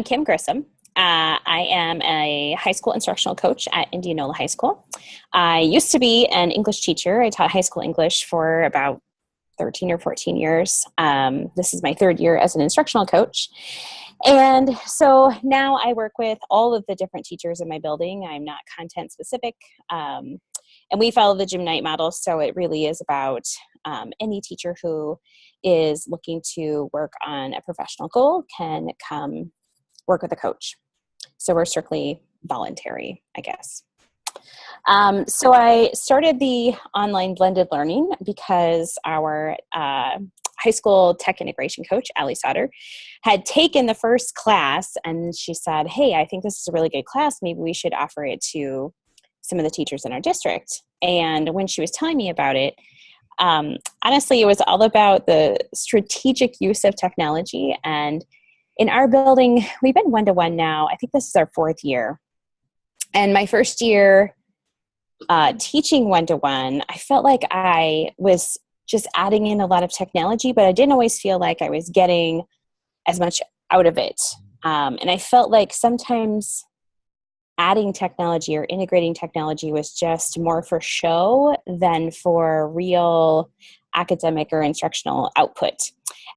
I'm Kim Grissom. I am a high school instructional coach at Indianola High School. I used to be an English teacher. I taught high school English for about 13 or 14 years. This is my third year as an instructional coach. And so now I work with all of the different teachers in my building. I'm not content specific. And we follow the Gym Night model. So it really is about any teacher who is looking to work on a professional goal can come work with a coach. So we're strictly voluntary, I guess. So I started the online blended learning because our high school tech integration coach, Allie Sauter, had taken the first class and she said, hey, I think this is a really good class. Maybe we should offer it to some of the teachers in our district. And when she was telling me about it, honestly, it was all about the strategic use of technology. And in our building, we've been one-to-one now. I think this is our fourth year. And my first year teaching one-to-one, I felt like I was just adding in a lot of technology, but I didn't always feel like I was getting as much out of it. And I felt like sometimes adding technology or integrating technology was just more for show than for real academic or instructional output.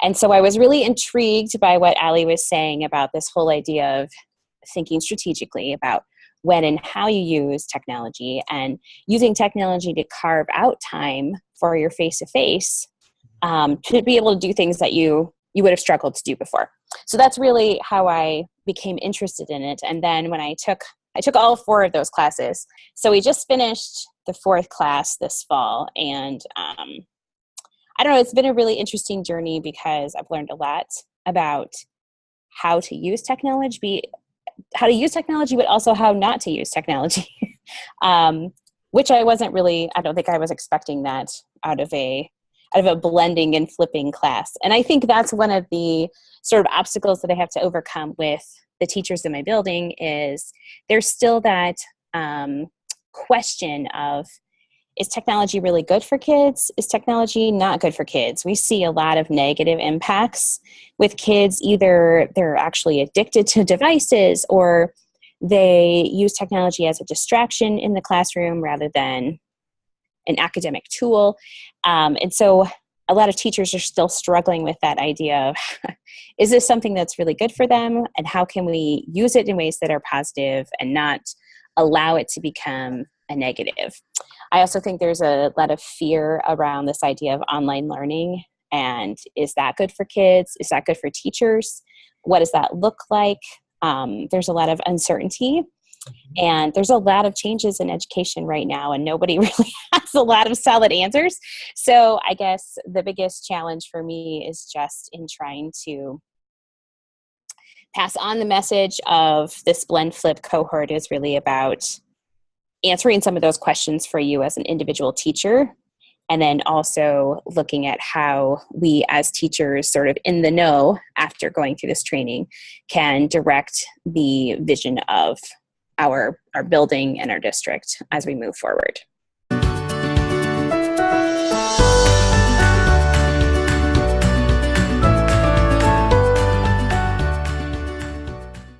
And so I was really intrigued by what Allie was saying about this whole idea of thinking strategically about when and how you use technology and using technology to carve out time for your face-to-face to be able to do things that you would have struggled to do before. So that's really how I became interested in it. And then when I took all four of those classes. So we just finished the fourth class this fall. And I don't know, it's been a really interesting journey because I've learned a lot about how to use technology, but also how not to use technology, which I don't think I was expecting that out of a blending and flipping class. And I think that's one of the sort of obstacles that I have to overcome with the teachers in my building is there's still that question of, is technology really good for kids? Is technology not good for kids? We see a lot of negative impacts with kids. Either they're actually addicted to devices or they use technology as a distraction in the classroom rather than an academic tool. And so a lot of teachers are still struggling with that idea of, is this something that's really good for them? And how can we use it in ways that are positive and not allow it to become a negative? I also think there's a lot of fear around this idea of online learning. And is that good for kids? Is that good for teachers? What does that look like? There's a lot of uncertainty. And there's a lot of changes in education right now, and nobody really has a lot of solid answers. So I guess the biggest challenge for me is just in trying to pass on the message of this blend flip cohort is really about answering some of those questions for you as an individual teacher, and then also looking at how we as teachers sort of in the know after going through this training can direct the vision of our building and our district as we move forward.